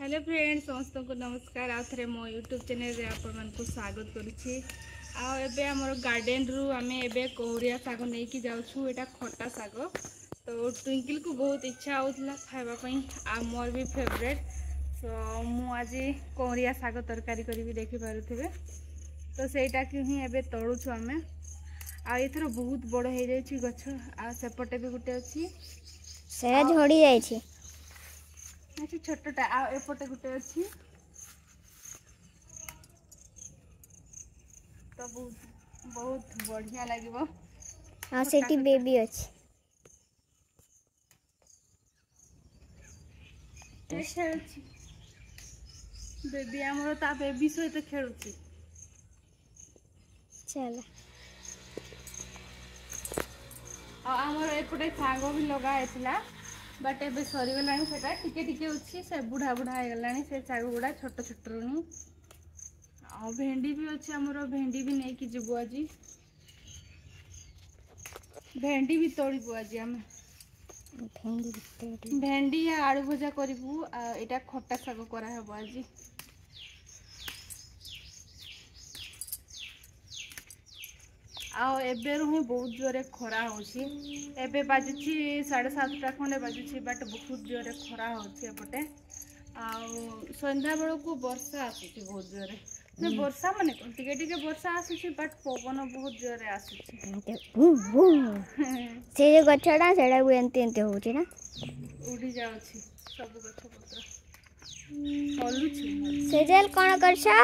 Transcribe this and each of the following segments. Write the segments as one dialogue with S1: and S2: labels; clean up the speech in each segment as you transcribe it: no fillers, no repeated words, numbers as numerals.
S1: hello friends समस्त को नमस्कार आउ थे मो यूट्यूब चैनल रे आपण को स्वागत करुच्ची आबे आमर गार्डन रु आमे एबे कोहरिया साग नहीं कि जाऊँ एटा खटा साग तो ट्विंकल को बहुत इच्छा होता खावाई आ मोर भी फेवरेट तो मु आज कोहरिया साग तरकारी करी देखि पारुथिबे तो सेटा कि ही एबे तोड़ुछु आमे आ एथरो बहुत बड़ हो जाइछि गछ आ सेपटे भी गुटे अछि
S2: से झड़ी जाइछि
S1: अच्छा छोटटा आ एपटे गुटे अछि तो बहुत बढ़िया लागिबो
S2: हां सेठी बेबी अछि
S1: खेलुछि बेबी हमरो ता बेबी सहित खेलुछि
S2: चल
S1: आ हमरो एपटे साग भी लगा हेतिला बट एबे सरी गलानी सेटा टिके टिके अछि से बुढ़ा बुढ़ा हे गलानी से साग गुडा छोट छोट रुनी आ भेंडी भी अछि हमरो भेंडी भी नै कि जबो आजी भेंडी भी तोड़बो आजी हम भेंडी या आलू भजा करबू एटा खट्टा साग करा हेबो आजी आउ एबे रु ही बहुत जोरे खरा होछि एबे बाजुछि 7:30 खंडे बाजुछि बट बहुत जोरे खरा होछि एपटे आउ संध्या बेल को वर्षा आसुछि बहुत जोरे ने वर्षा माने टिके टिके वर्षा आसुछि बट पवन बहुत जोरे आसुछि
S2: से जे गछडा सेडा बु एंते एंते होछि ना
S1: उड़ी जाउछि सब गछ पत्र हलुछि
S2: से जेल कोन करछा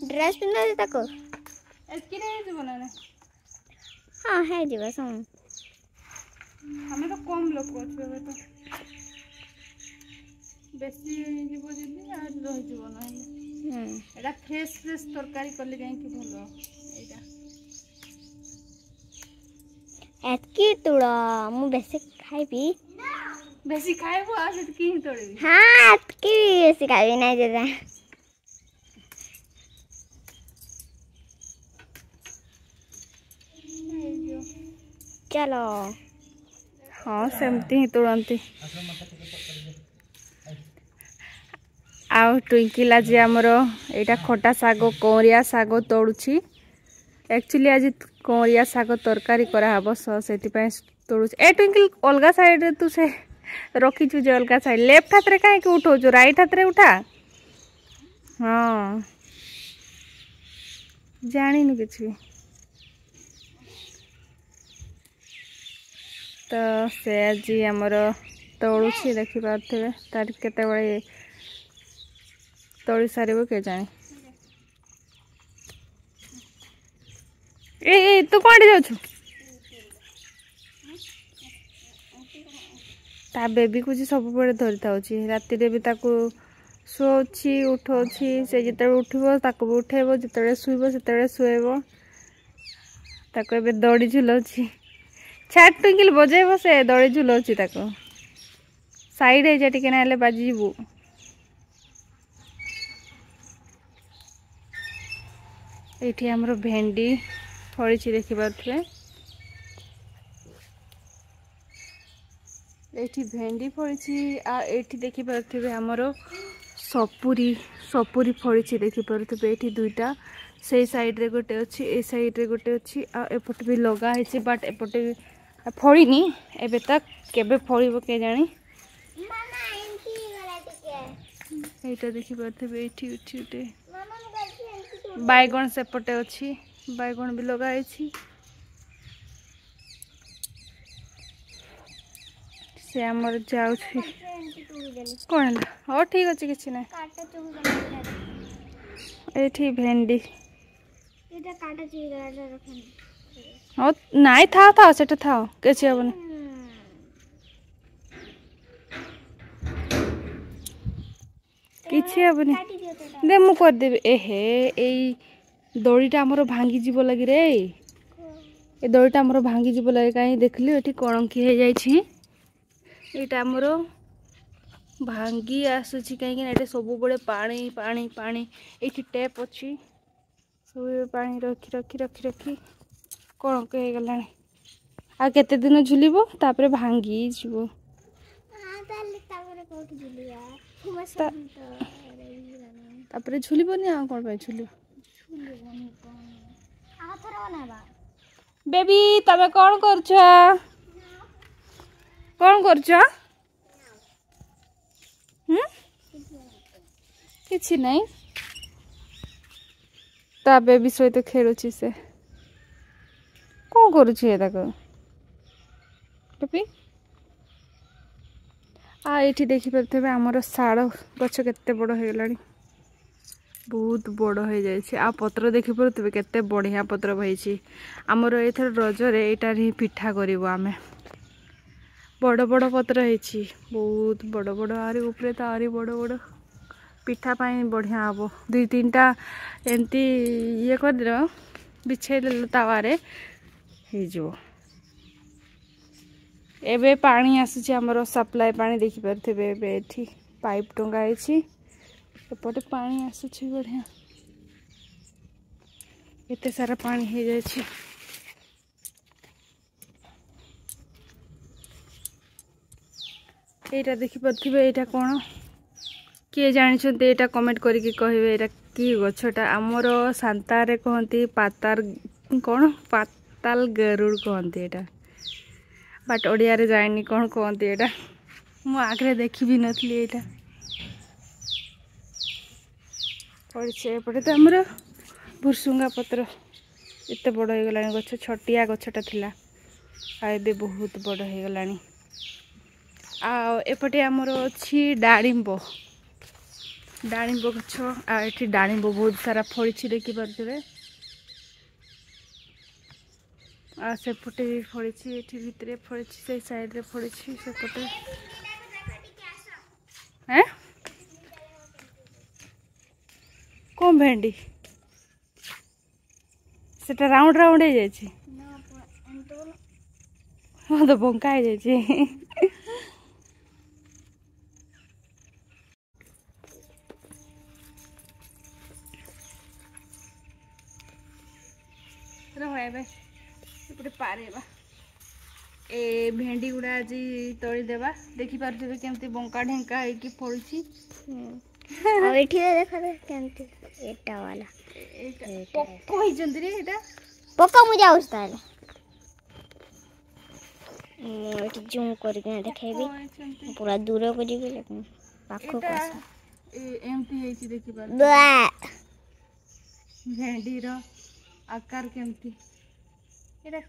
S2: ड्रेस पिन्हा दे ताको
S1: एतकी नहीं जीवन ना
S2: हां है जीवा सम
S1: हमें तो कम लोग अछि तो बेसी जीव जदी आ रह जीवन है एटा फ्रेश फ्रेश तरकारी करले जाई कि भलो एटा
S2: एतकी तुड़ा मु बेसी खाइबी
S1: बेसी खाइबो आ एतकी ही तोड़बी
S2: हां एतकी बेसी खाइबी नै जदा चलो
S1: हाँ सेमती ही तुरंती आउ ट्विंकल आज आमर यहाँ खटा साग कोरिया साग तोड़ुछि एक्चुअली आज कोरिया साग तरकारी कराहब से तोड़ू ए ट्विंकल अलग साइड रे तू से रखीचु जे अलग साइड लेफ्ट हाथ रे कहीं उठाऊ राइट हाथ रे उठा हाँ जानिनु किछि तो से आज आमर तोड़ुछि देखि पाथे तार केते बळे तोड़ी सारिबो के जाने ए तू कोंडी जाउछु ता बेबी को जी सब बळे धरता होछि राती रे भी ताको सोछि उठोछि से जते उठिबो ताको भी उठेबो जते सुइबो सेते सुएबो ताको एबे दौड़ी झुलौछि छाट ट्विंकल बजेबो से दौड़ी झुलौछि ताको साइड हे जे टिके नाले बाजी जीवो एठी हमरो भेंडी फळिछि देखि पाथले एठी भेंडी फळिछि आ एठी देखि पाथबे हमरो सपुरी सपुरी फळिछि देखि पाथबे एठी दुईटा से साइड रे गोटे अछि ए साइड रे गोटे अछि आ एपट भी लगा हैछि बट एपटे फळिनी एबे तक केबे फळिबो के जानी मामा एंटी गला टिके एटा देखि पाथबे एठी उठी उठे बैगन सेपटे अच्छी बैगन भी लगाई से आमर जाऊ कौन हाँ ठीक अच्छे किसी ना ये भेंडी हाँ नाई था था सेटा था कैसे हेबनी किसी हेबनी दे मु कर देबे एहे एई दड़ीटा हमर भांगी जीव लगी रे ए दड़ीटा हमर भांगी जीव लगी काई देखली एठी कणकी हे जाई छी एटा हमर भांगी आसुची काई कि एटे सब बळे पानी पानी पानी एठी टैप अछि सब पानी रखी रखी रखी रखी कणक हे गलानी आ केते दिन झुलिबो तापरे भांगी जीवो हां ताले तापरे तापर झुलबनी आ कोन पे झुल बेबी तबे कौन करछ किछि नहीं ता बेबी सहित खेलुछि से कौन करुछि ए ताको बेबी आ एठी देखि परथबे हमर साड़ गछ केते बड़ हो गलानी बहुत बड़ हो जाइए आ पत्र देखी पड़े केते बढ़िया पत्र भई आमर एथर रजरे एटार ही पिठा करूँ आम बड़ बड़ पत्र है बहुत बड़ बड़ आरी उपरे तो आरी बड़ बड़ पिठा पाई बढ़िया हम दुई तीन टा एमती ये कर बिछे तावारे हो एबे पानी आसुची हमर सप्लाई पानी देखि परथिबे एबे एठी पाइप टंगा है एपटे पानी आसुची बढ़िया एते सारा पानी हो जाए एटा देखि परथिबे एटा कोन किए जानिछन्ते एटा कमेंट करके कहबे एटा की गछटा हमर सांतारे कहंती पातार कोन पाताल गरुड़ कहंती एटा बट ओडिया रे जाइनी कोन कहंती एटा मु आगरे देखि भी नथली एटा पड़े एपटे तो आमर भुरसुंगा पत्र एत बड़ हो गला गछ छटिया गछटा थिला आबे बहुत बड़ हो गला एपटे आमर अच्छी डाळिंब गछ आठी डाळिंब बहुत सारा फड़ी देखी पारे आ सेपटे भी फड़ी एठी भितरे फड़ी से साइड रे फड़ी सेपटे हैं कौन भेंडी सेटा राउंड राउंड हो जाए हाँ तो बंका हो जाए पारेबा ए भेंडी गुड़ा आज तोड़ी देबा देखि पारथिबे केमती बंका ढेंका है कि फळुची
S2: अब एठी देखा दे केमती एटा वाला
S1: पक्को ही जंदरी एटा
S2: पक्का मुझे आउस ताले एठी जूम करके देखेबी पूरा दूर को जीबे लेकिन पाखो को
S1: एमती है देखि पार भेंडी रो आकार केमती एटा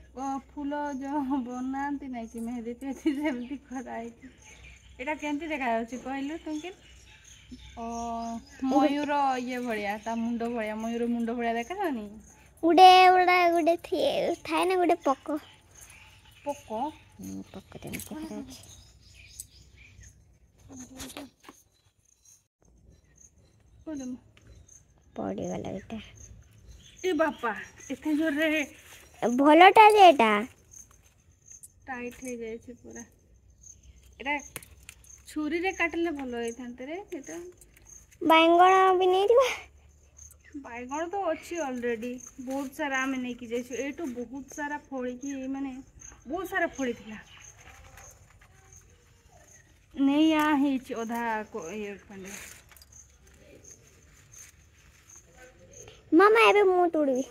S1: फूल जो बनाती ना कि मेहंदी तेती सेमती कराई एटा केमती देखा जाउची कहलु तुमके मयूर ये भड़िया ता मुंडो भड़िया मयूर मुंडो भड़िया देखा जानी
S2: उडे उडा गुडे थाए ना गुडे पक्को
S1: पक्को
S2: पक्को तेमती कराची
S1: कोलम
S2: पड़ी वाला बेटा
S1: ए बापा एते जोर रे
S2: भलटा जेटा
S1: टाइट हो जाए पूरा एटा छुरी रे काटले भलो होई थांते रे एटा
S2: बैंगण भी नहीं दिबा
S1: बैगण तो अच्छी ऑलरेडी बहुत सारा आम नहीं कि जाइछु एटू बहुत सारा फड़ी की माने बहुत सारा फड़ी थिला नहीं आ हिच ओधा को ये खंडे
S2: मामा एबे मु तोड़बी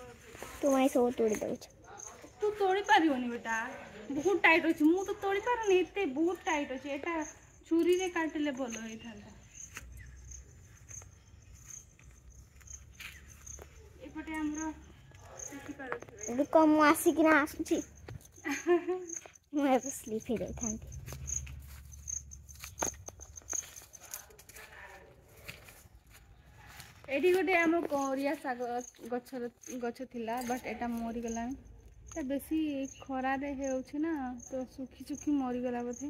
S2: तू माई सो तोड़ी दउ
S1: तू तोड़ी पारिबनी बेटा बहुत टाइट अछि मु तो तोड़ी पारनी एते बहुत टाइट अछि एटा छुरी रे काटले भलो होई थांता एपटे हमरो देखि पारथि
S2: रुक मु आसी कि ना आसुची मु एबे स्लीप हे थांती
S1: एठी गोटे आम कोरिया साग गछ थिला बट एटा मरी गला ता बेसी खरा रे हेउछि ना तो सुखी सुखी मरी गला बथे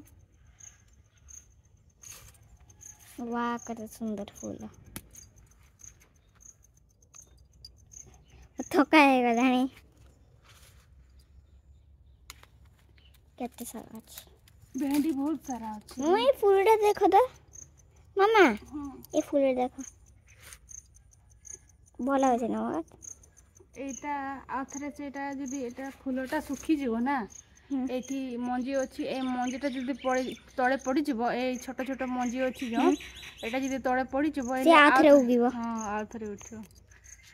S2: वाह कते सुंदर फूल थका है गलानी केते सारा अछि
S1: भेंडी बहुत सारा अछि
S2: मु ए फूलटा देखो तो मामा ए फूल देखो भल हो ना
S1: एटा आथरे सेटा जदी एटा फूलटा सुखी जीवो ना एठी मंजी अछि ए मंजीटा जदी तळे पड़ी जिवो ए छोट छोट मंजी अछि जो एटा जदी तळे पड़ी जिवो
S2: से आथरे उगिवो
S1: हां आथरे उठियो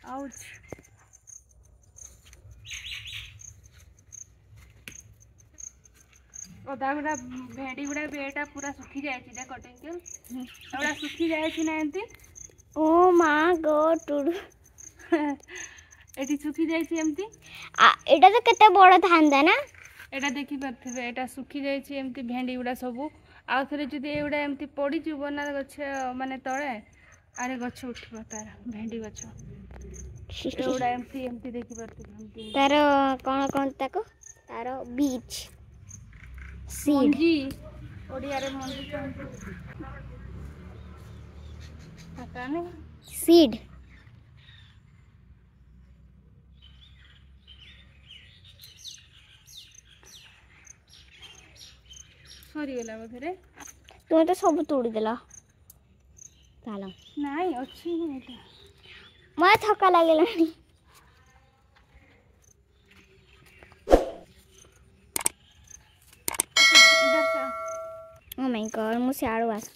S1: आउच ओदा गुडा भेड़ी गुडा बेटा पूरा सुखी जाय छी देखो टिंकल एवडा सुखी जाय छी ना एंती
S2: ओ मा गॉड टुडू
S1: एठी सुखी जाय छी एमती
S2: एटा तो केते बड़ थांदा ना
S1: एटा देखि परथिबे एटा सुखी जाय छी एमती भेंडी गुडा सब आ थरे जदी एवडा एमती पड़ी जिवो ना गछ माने तळे अरे गछ उठिबो तार भेंडी गछ एवडा एमती देखि परथिबे
S2: तार कोन कोन ताको तार बीज सीड
S1: मंजी ओडिया रे मंजी पता नहीं
S2: सीड
S1: सरी गला बधरे
S2: तुम तो सब तोड़ी देला तालो
S1: नहीं अच्छी ही एटा
S2: मैं थका लागेलानी
S1: इधर से
S2: ओ माय गॉड मु सियाड़ो आस